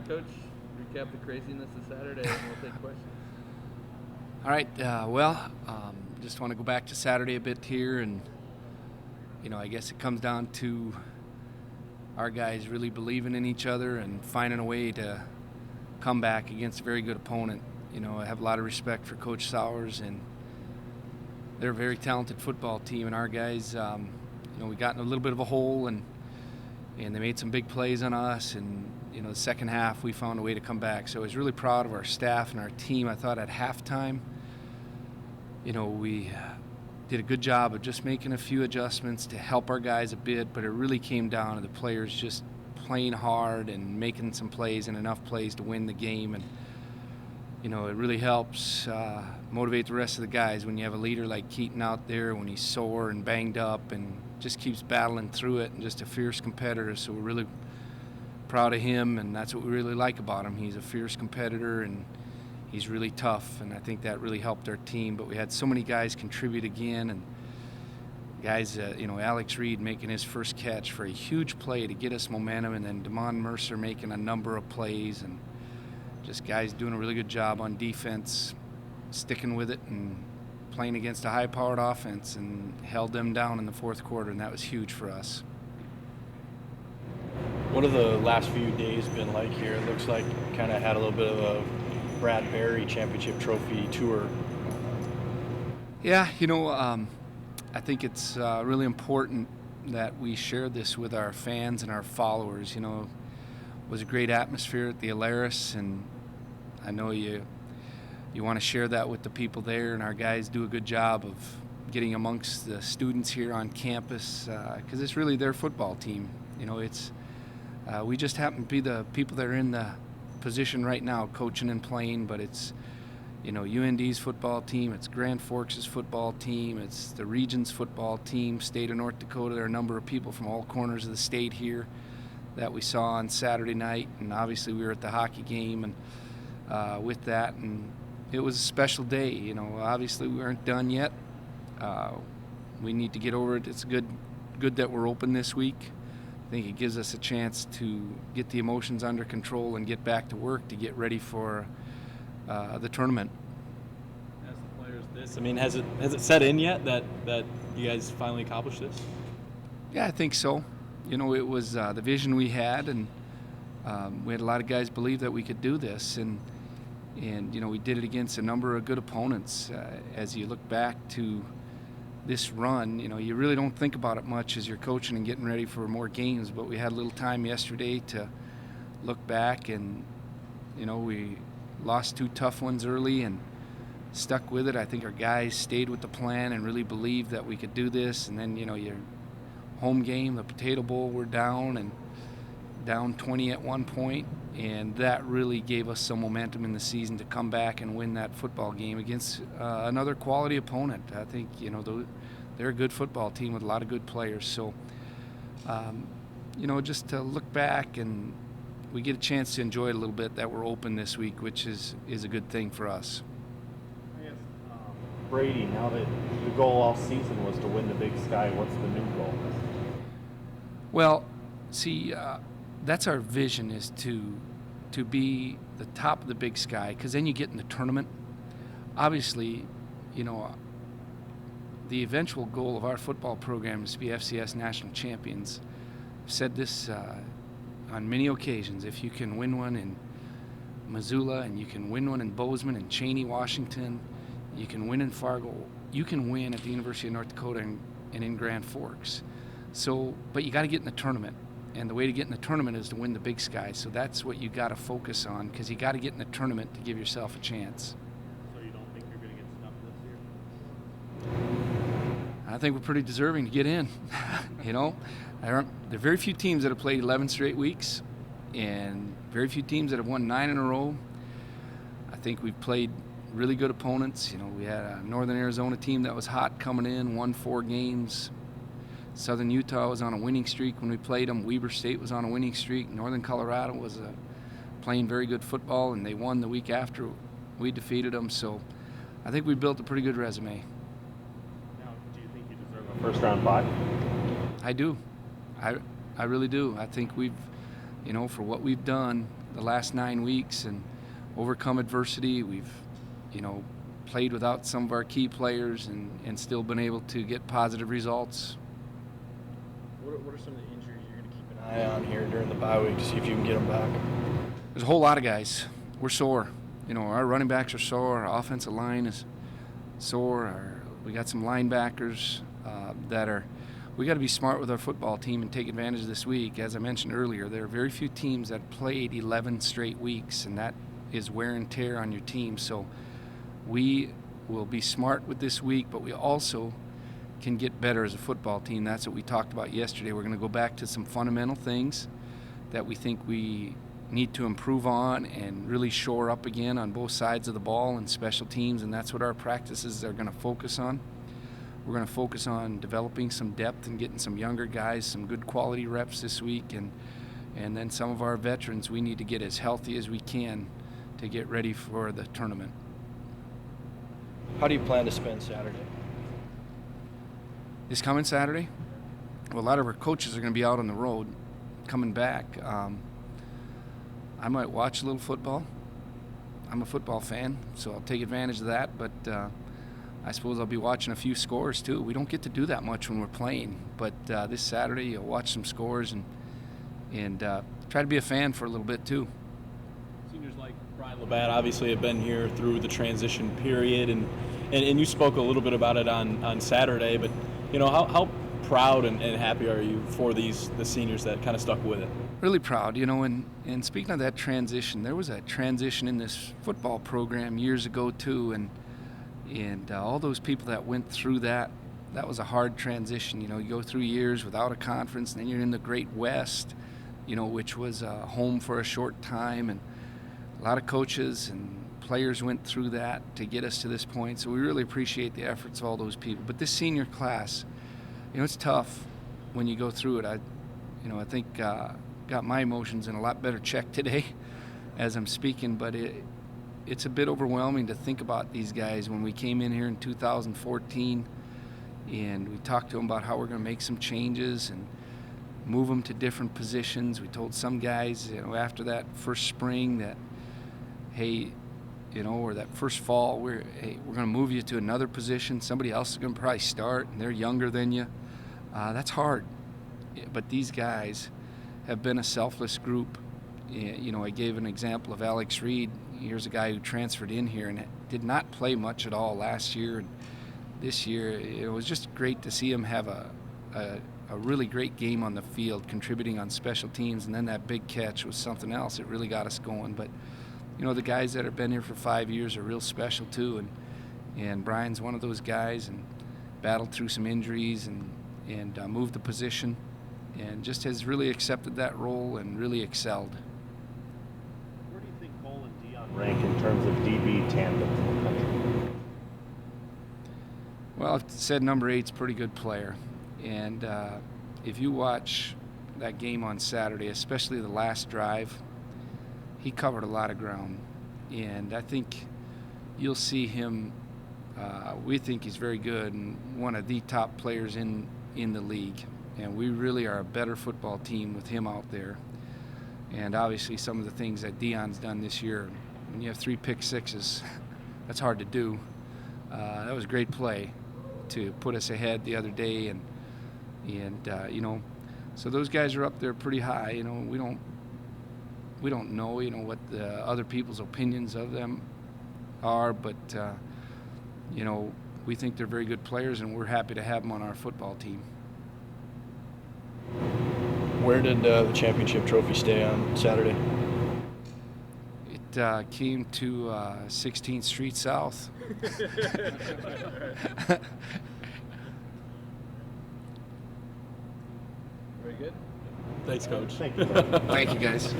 Coach, recap the craziness of Saturday, and we'll take questions. All right. Just want to go back to Saturday a bit here, and I guess it comes down to our guys really believing in each other and finding a way to come back against a very good opponent. I have a lot of respect for Coach Sowers, and they're a very talented football team, and our guys, we got in a little bit of a hole, and they made some big plays on us, and the second half we found a way to come back. So I was really proud of our staff and our team. I thought at halftime, we did a good job of just making a few adjustments to help our guys a bit, but it really came down to the players just playing hard and making some plays and enough plays to win the game. And it really helps motivate the rest of the guys when you have a leader like Keaton out there when he's sore and banged up and just keeps battling through it, and just a fierce competitor. So we're really proud of him, and that's what we really like about him. He's a fierce competitor, and he's really tough, and I think that really helped our team. But we had so many guys contribute again, and guys, Alex Reed making his first catch for a huge play to get us momentum, and then Damon Mercer making a number of plays, and just guys doing a really good job on defense, sticking with it and playing against a high-powered offense, and held them down in the fourth quarter, and that was huge for us. What have the last few days been like here? It looks like kind of had a little bit of a Brad Berry championship trophy tour. Yeah, I think it's really important that we share this with our fans and our followers. It was a great atmosphere at the Alaris, and I know you want to share that with the people there, and our guys do a good job of getting amongst the students here on campus, because it's really their football team. We just happen to be the people that are in the position right now coaching and playing, but it's UND's football team, it's Grand Forks' football team, it's the region's football team, state of North Dakota. There are a number of people from all corners of the state here that we saw on Saturday night, and obviously we were at the hockey game and with that, and it was a special day. Obviously we weren't done yet. We need to get over it. It's good that we're open this week. I think it gives us a chance to get the emotions under control and get back to work to get ready for the tournament. As the players, has it set in yet that you guys finally accomplished this? Yeah, I think so. It was the vision we had, and we had a lot of guys believe that we could do this, and we did it against a number of good opponents. As you look back to this run, you really don't think about it much as you're coaching and getting ready for more games, but we had a little time yesterday to look back, and we lost two tough ones early and stuck with it. I think our guys stayed with the plan and really believed that we could do this, and then your home game, the Potato Bowl, we're down 20 at one point, and that really gave us some momentum in the season to come back and win that football game against another quality opponent. I think they're a good football team with a lot of good players. So just to look back, and we get a chance to enjoy it a little bit that we're open this week, which is a good thing for us. I guess, Brady, now that the goal all season was to win the Big Sky, what's the new goal? Well, see, that's our vision, is to be the top of the Big Sky, because then you get in the tournament. Obviously, the eventual goal of our football program is to be FCS national champions. I've said this on many occasions. If you can win one in Missoula, and you can win one in Bozeman and Cheney, Washington, you can win in Fargo, you can win at the University of North Dakota and in Grand Forks. So, but you got to get in the tournament. And the way to get in the tournament is to win the Big Sky. So that's what you got to focus on, because you got to get in the tournament to give yourself a chance. So you don't think you're going to get snubbed this year? I think we're pretty deserving to get in. There are very few teams that have played 11 straight weeks, and very few teams that have won 9 in a row. I think we've played really good opponents. We had a Northern Arizona team that was hot coming in, won 4 games. Southern Utah was on a winning streak when we played them. Weber State was on a winning streak. Northern Colorado was playing very good football, and they won the week after we defeated them. So I think we built a pretty good resume. Now, do you think you deserve a first-round bye? I do. I really do. I think we've, for what we've done the last 9 weeks and overcome adversity. We've, played without some of our key players and still been able to get positive results. What are some of the injuries you're going to keep an eye on here during the bye week to see if you can get them back? There's a whole lot of guys. We're sore. Our running backs are sore. Our offensive line is sore. We got some linebackers we got to be smart with our football team and take advantage of this week. As I mentioned earlier, there are very few teams that played 11 straight weeks, and that is wear and tear on your team. So we will be smart with this week, but we also can get better as a football team. That's what we talked about yesterday. We're going to go back to some fundamental things that we think we need to improve on and really shore up again on both sides of the ball and special teams, and that's what our practices are going to focus on. We're going to focus on developing some depth and getting some younger guys some good quality reps this week, and then some of our veterans we need to get as healthy as we can to get ready for the tournament. How do you plan to spend Saturday? This coming Saturday? Well, a lot of our coaches are going to be out on the road coming back. I might watch a little football. I'm a football fan, so I'll take advantage of that, but I suppose I'll be watching a few scores too. We don't get to do that much when we're playing, but this Saturday you'll watch some scores and try to be a fan for a little bit too. Seniors like Brian Labatt obviously have been here through the transition period, and you spoke a little bit about it on Saturday, but how proud and happy are you for the seniors that kind of stuck with it? Really proud, and speaking of that transition, there was a transition in this football program years ago too, and all those people that went through that was a hard transition. You go through years without a conference, and then you're in the Great West, which was home for a short time, and a lot of coaches and players went through that to get us to this point. So we really appreciate the efforts of all those people. But this senior class, it's tough when you go through it. I think got my emotions in a lot better check today as I'm speaking, but it's a bit overwhelming to think about these guys. When we came in here in 2014 and we talked to them about how we're going to make some changes and move them to different positions, we told some guys, after that first spring that, hey, or that first fall, we're going to move you to another position. Somebody else is going to probably start, and they're younger than you. That's hard. But these guys have been a selfless group. I gave an example of Alex Reed. Here's a guy who transferred in here and did not play much at all last year. And this year, it was just great to see him have a really great game on the field, contributing on special teams. And then that big catch was something else. It really got us going. But, the guys that have been here for 5 years are real special too. And Brian's one of those guys and battled through some injuries and moved the position and just has really accepted that role and really excelled. Where do you think Cole and Dion rank in terms of DB tandems in the country? Well, I've said number 8's a pretty good player. And if you watch that game on Saturday, especially the last drive, he covered a lot of ground. And I think you'll see him, we think he's very good and one of the top players in the league. And we really are a better football team with him out there. And obviously some of the things that Dion's done this year, when you have 3 pick sixes, that's hard to do. That was a great play to put us ahead the other day. And so those guys are up there pretty high. We don't know, what the other people's opinions of them are, but, we think they're very good players, and we're happy to have them on our football team. Where did the championship trophy stay on Saturday? It came to 16th Street South. Very good. Thanks, Coach. Thank you. Thank you, guys.